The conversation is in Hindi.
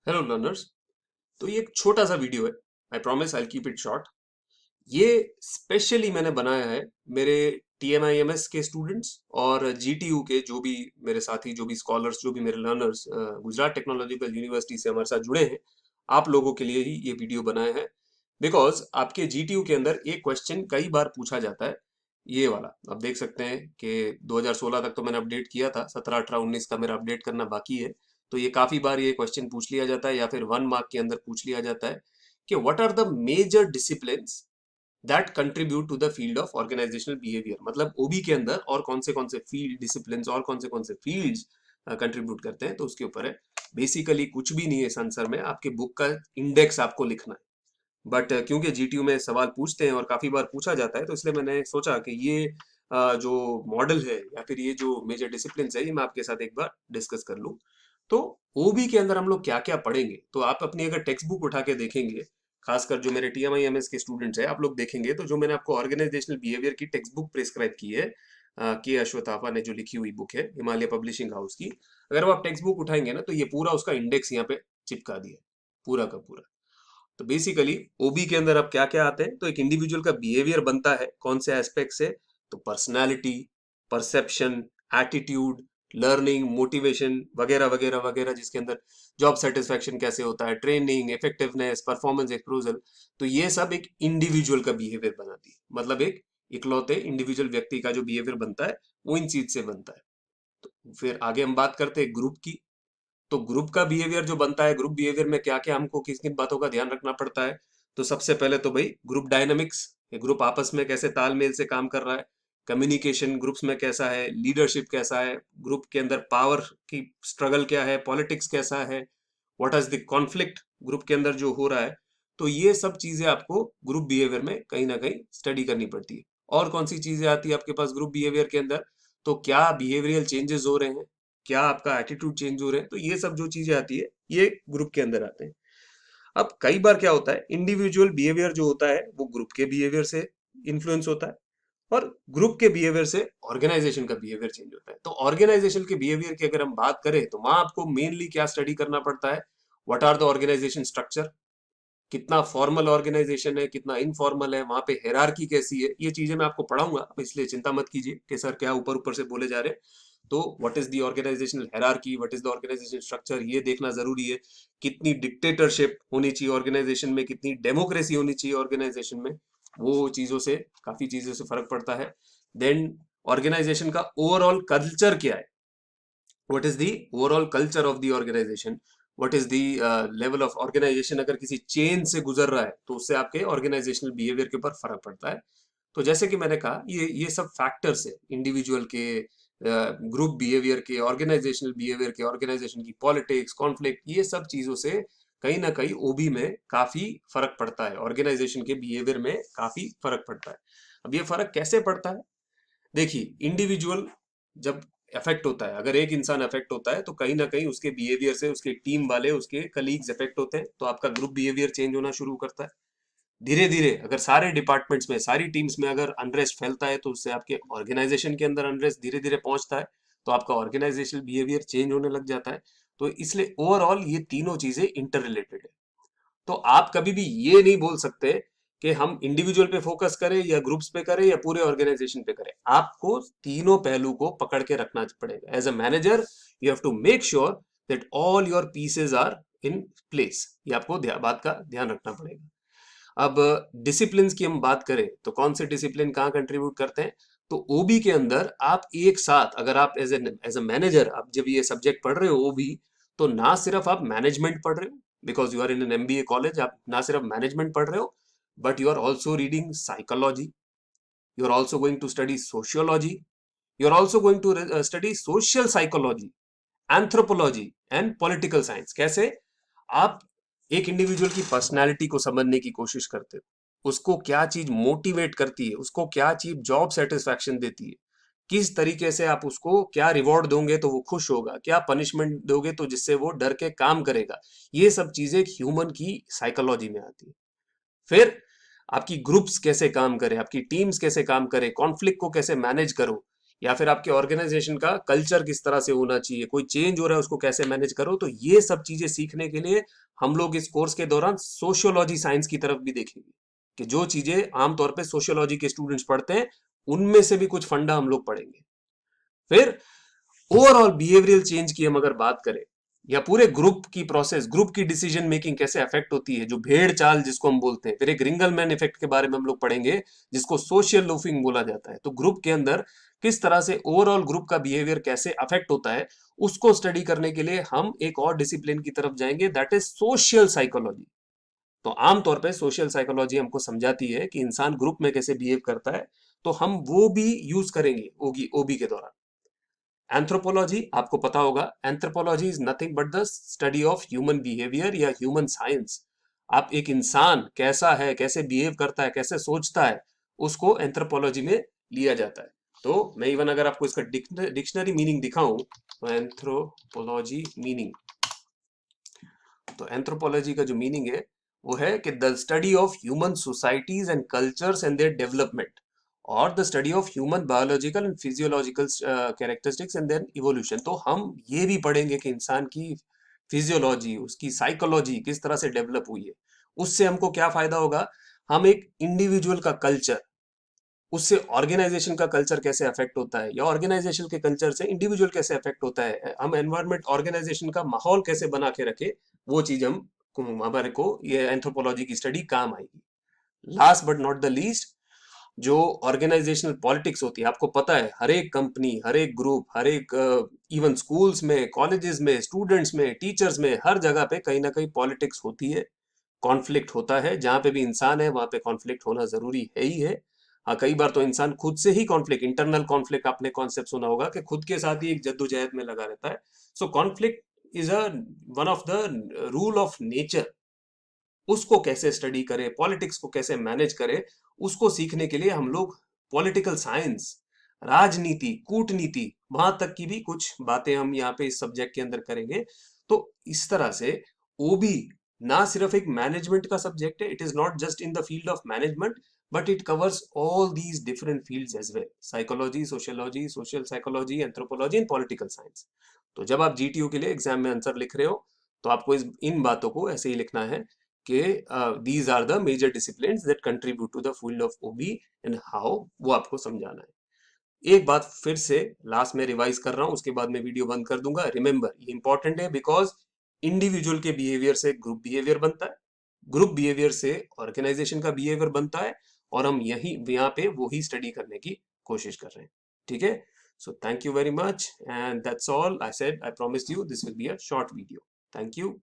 Hello learners. तो ये एक छोटा सा वीडियो है। I promise I keep it short. ये स्पेशली मैंने बनाया है मेरे TMIMS के स्टूडेंट्स और GTU के जो भी मेरे साथी, जो भी स्कॉलर्स, जो भी मेरे लर्नर्स गुजरात टेक्नोलॉजिकल यूनिवर्सिटी से हमारे साथ जुड़े हैं, आप लोगों के लिए ही ये वीडियो बनाया है। बिकॉज आपके GTU के अंदर एक क्वेश्चन कई बार पूछा जाता है, ये वाला। आप देख सकते हैं कि 2016 तक तो मैंने अपडेट किया था, 17 18 19 का मेरा अपडेट करना बाकी है। तो ये काफी बार ये क्वेश्चन पूछ लिया जाता है या फिर 1 मार्क के अंदर पूछ लिया जाता है कि what are the major disciplines that contribute to the field of organizational behaviour. मतलब ओबी के अंदर और कौन से फील्ड डिसिप्लिन और कौन से फील्ड्स कंट्रीब्यूट करते हैं, तो उसके ऊपर है। बेसिकली कुछ भी नहीं है इस आंसर में, आपके बुक का इंडेक्स आपको लिखना है। बट क्योंकि GTU में सवाल पूछते हैं और काफी बार पूछा जाता है, तो इसलिए मैंने सोचा कि ये जो मॉडल है या फिर ये जो मेजर डिसिप्लिन है, ये मैं आपके साथ एक बार डिस्कस कर लूं। तो ओबी के अंदर हम लोग क्या क्या पढ़ेंगे, तो आप अपनी अगर टेक्स्ट बुक उठा के देखेंगे, खासकर जो मेरे TMIMS के स्टूडेंट्स हैं, आप लोग देखेंगे तो जो मैंने आपको ऑर्गेनाइजेशनल बिहेवियर की टेक्स्ट बुक प्रिस्क्राइब की है, के अश्वथापा ने जो लिखी हुई बुक है हिमालय पब्लिशिंग हाउस की, अगर वो आप टेक्स्ट बुक उठाएंगे ना, तो ये पूरा उसका इंडेक्स यहाँ पे चिपका दिया, पूरा का पूरा। तो बेसिकली ओबी के अंदर अब क्या क्या आते हैं, तो एक इंडिविजुअल का बिहेवियर बनता है कौन से एस्पेक्ट से, तो personality, perception, attitude, learning, motivation वगैरह वगैरह वगैरह, जिसके अंदर जॉब सेटिस्फेक्शन कैसे होता है, ट्रेनिंग, इफेक्टिवनेस, परफॉर्मेंस एक्सप्रोजल। तो ये सब एक इंडिविजुअल का बिहेवियर बनाती है। मतलब एक इकलौते इंडिविजुअल व्यक्ति का जो बिहेवियर बनता है, वो इन चीज से बनता है। तो फिर आगे हम बात करते हैं ग्रुप की। तो ग्रुप का बिहेवियर जो बनता है, ग्रुप बिहेवियर में क्या क्या हमको किन किन बातों का ध्यान रखना पड़ता है, तो सबसे पहले तो भाई ग्रुप डायनामिक्स, ये ग्रुप आपस में कैसे तालमेल से काम कर रहा है, कम्युनिकेशन ग्रुप्स में कैसा है, लीडरशिप कैसा है, ग्रुप के अंदर पावर की स्ट्रगल क्या है, पॉलिटिक्स कैसा है, what is the conflict group के अंदर जो हो रहा है। तो ये सब चीजें आपको ग्रुप बिहेवियर में कहीं ना कहीं स्टडी करनी पड़ती है। और कौन सी चीजें आती है आपके पास ग्रुप बिहेवियर के अंदर, तो क्या बिहेवियरल चेंजेस हो रहे हैं, क्या आपका एटीट्यूड चेंज हो रहे हैं, तो ये सब जो चीजें आती है ये ग्रुप के अंदर आते हैं। अब कई बार क्या होता है, इंडिविजुअल बिहेवियर जो होता है वो ग्रुप के बिहेवियर से इन्फ्लुएंस होता है, और ग्रुप के बिहेवियर से ऑर्गेनाइजेशन का बिहेवियर चेंज होता है। तो ऑर्गेनाइजेशन के बिहेवियर की अगर हम बात करें, तो वहां आपको मेनली क्या स्टडी करना पड़ता है, what are the organization structure, कितना फॉर्मल ऑर्गेनाइजेशन है, कितना इनफॉर्मल है, वहां पे हेरारकी कैसी है, ये चीजें मैं आपको पढ़ाऊंगा, इसलिए चिंता मत कीजिए कि सर क्या ऊपर ऊपर से बोले जा रहे हैं। तो what is the organizational hierarchy, what is the organization structure, ये देखना जरूरी है। कितनी डिक्टेटरशिप होनी चाहिए ऑर्गेनाइजेशन में, कितनी डेमोक्रेसी होनी चाहिए ऑर्गेनाइजेशन में, वो चीजों से, काफी चीजों से फर्क पड़ता है। देन ऑर्गेनाइजेशन का ओवरऑल कल्चर क्या है, what is the overall culture of the organization, what is the level of organization, अगर किसी चेन से गुजर रहा है तो उससे आपके ऑर्गेनाइजेशनल बिहेवियर के ऊपर फर्क पड़ता है। तो जैसे कि मैंने कहा, ये सब फैक्टर्स है इंडिविजुअल के, ग्रुप बिहेवियर के, ऑर्गेनाइजेशनल बिहेवियर के, ऑर्गेनाइजेशन की पॉलिटिक्स, कॉन्फ्लिक्ट, ये सब चीजों से कहीं ना कहीं ओबी में काफी फर्क पड़ता है, ऑर्गेनाइजेशन के बिहेवियर में काफी फर्क पड़ता है। अब ये फर्क कैसे पड़ता है, देखिए इंडिविजुअल जब अफेक्ट होता है, अगर एक इंसान अफेक्ट होता है, तो कहीं ना कहीं उसके बिहेवियर से उसके टीम वाले, उसके कलीग्स अफेक्ट होते हैं, तो आपका ग्रुप बिहेवियर चेंज होना शुरू करता है। धीरे धीरे अगर सारे डिपार्टमेंट्स में, सारी टीम्स में अगर अनरेस्ट फैलता है, तो उससे आपके ऑर्गेनाइजेशन के अंदर अनरेस्ट धीरे धीरे पहुंचता है, तो आपका ऑर्गेनाइजेशनल बिहेवियर चेंज होने लग जाता है। तो इसलिए ओवरऑल ये तीनों चीजें इंटर रिलेटेड है। तो आप कभी भी ये नहीं बोल सकते कि हम इंडिविजुअल पे फोकस करें या ग्रुप्स पे करें या पूरे ऑर्गेनाइजेशन पे करें, आपको तीनों पहलू को पकड़ के रखना पड़ेगा। As a manager you have to make sure that all your pieces are in place, ये आपको बात का ध्यान रखना पड़ेगा। अब डिसिप्लिन की हम बात करें, तो कौन से डिसिप्लिन कहाँ कंट्रीब्यूट करते हैं, तो ओबी के अंदर आप एक साथ, अगर आप एज ए मैनेजर आप जब ये सब्जेक्ट पढ़ रहे हो ओबी, तो ना सिर्फ आप मैनेजमेंट पढ़ रहे हो, because you are in an MBA college, आप ना सिर्फ मैनेजमेंट पढ़ रहे हो, but you are also reading psychology, you are also going to study sociology, you are also going to study social psychology, anthropology and political science. कैसे आप एक इंडिविजुअल की पर्सनालिटी को समझने की कोशिश करते हो, उसको क्या चीज मोटिवेट करती है, उसको क्या चीज जॉब सेटिस्फैक्शन देती है, किस तरीके से आप उसको क्या रिवॉर्ड दोगे तो वो खुश होगा, क्या पनिशमेंट दोगे तो जिससे वो डर के काम करेगा, ये सब चीजें ह्यूमन की साइकोलॉजी में आती है। फिर आपकी ग्रुप्स कैसे काम करें, आपकी टीम्स कैसे काम करें, कॉन्फ्लिक्ट को कैसे मैनेज करो, या फिर आपके ऑर्गेनाइजेशन का कल्चर किस तरह से होना चाहिए, कोई चेंज हो रहा है उसको कैसे मैनेज करो। तो ये सब चीजें सीखने के लिए हम लोग इस कोर्स के दौरान सोशियोलॉजी साइंस की तरफ भी देखेंगे, कि जो चीजें आमतौर पे सोशियोलॉजी के स्टूडेंट्स पढ़ते हैं उनमें से भी कुछ फंडा हम लोग पढ़ेंगे। फिर ओवरऑल बिहेवियरल चेंज की हम अगर बात करें, या पूरे ग्रुप की प्रोसेस, ग्रुप की डिसीजन मेकिंग कैसे अफेक्ट होती है, जो भेड़ चाल जिसको हम बोलते हैं। फिर एक रिंगलमैन इफेक्ट के बारे में हम लोग पढ़ेंगे, जिसको सोशल लूफिंग बोला जाता है। तो ग्रुप के अंदर किस तरह से ओवरऑल ग्रुप का बिहेवियर कैसे अफेक्ट होता है, उसको स्टडी करने के लिए हम एक और डिसिप्लिन की तरफ जाएंगे, दैट इज सोशल साइकोलॉजी। तो आमतौर पे सोशल साइकोलॉजी हमको समझाती है कि इंसान ग्रुप में कैसे बिहेव करता है, तो हम वो भी यूज करेंगे ओगी ओबी के दौरान। एंथ्रोपोलॉजी आपको पता होगा, anthropology is nothing but the study of human behaviour या ह्यूमन साइंस। आप एक इंसान कैसा है, कैसे बिहेव करता है, कैसे सोचता है, उसको एंथ्रोपोलॉजी में लिया जाता है। तो मैं इवन अगर आपको इसका डिक्शनरी मीनिंग दिखाऊं, तो एंथ्रोपोलॉजी मीनिंग, तो एंथ्रोपोलॉजी का जो मीनिंग है वो है कि the study of human societies and cultures and their development, और the study of human biological and physiological characteristics and their evolution. तो हम ये भी पढ़ेंगे कि इंसान की फिजियोलॉजी, उसकी साइकोलॉजी किस तरह से डेवलप हुई है। उससे हमको क्या फायदा होगा, हम एक इंडिविजुअल का कल्चर, उससे ऑर्गेनाइजेशन का कल्चर कैसे अफेक्ट होता है, या ऑर्गेनाइजेशन के कल्चर से इंडिविजुअल कैसे अफेक्ट होता है, हम एनवायरमेंट ऑर्गेनाइजेशन का माहौल कैसे बना के रखे, वो चीज हम हमारे को ये एंथ्रोपोलॉजी की स्टडी काम आएगी। Last but not the least, जो ऑर्गेनाइजेशनल पॉलिटिक्स होती है, आपको पता है हर एक कंपनी, हर एक ग्रुप, हर एक इवन स्कूल्स में, कॉलेजेस में, स्टूडेंट्स में, टीचर्स में, हर जगह पे कहीं ना कहीं पॉलिटिक्स होती है, कॉन्फ्लिक्ट होता है। जहां पे भी इंसान है वहां पे कॉन्फ्लिक्ट होना जरूरी है ही है। हाँ, कई बार तो इंसान खुद से ही कॉन्फ्लिक्ट, इंटरनल कॉन्फ्लिक्ट, आपने कॉन्सेप्ट सुना होगा कि खुद के साथ ही एक जद्दोजहद में लगा रहता है। So conflict is a one of the rule of nature. उसको कैसे स्टडी करें, पॉलिटिक्स को कैसे मैनेज करें, उसको सीखने के लिए हम लोग पॉलिटिकल साइंस, राजनीति, कूटनीति, वहां तक की भी कुछ बातें हम यहाँ पे इस सब्जेक्ट के अंदर करेंगे। तो इस तरह से ओबी ना सिर्फ एक मैनेजमेंट का सब्जेक्ट है, it is not just in the field of management, but it covers all these different fields as well, psychology, sociology, social psychology, anthropology and political science. तो जब आप जीटीयू के लिए एग्जाम में आंसर लिख रहे हो, तो आपको इन बातों को ऐसे ही लिखना है कि these are the major disciplines that contribute to the field of OB and how, वो आपको समझाना है। एक बात फिर से लास्ट में रिवाइज कर रहा हूं, उसके बाद मैं वीडियो बंद कर दूंगा। रिमेंबर, ये इंपॉर्टेंट है बिकॉज इंडिविजुअल के बिहेवियर से ग्रुप बिहेवियर बनता है, ग्रुप बिहेवियर से ऑर्गेनाइजेशन का बिहेवियर बनता है, और हम यही यहाँ पे वो ही स्टडी करने की कोशिश कर रहे हैं। ठीक है, so thank you very much, and that's all I said. I promise you this will be a short video. Thank you.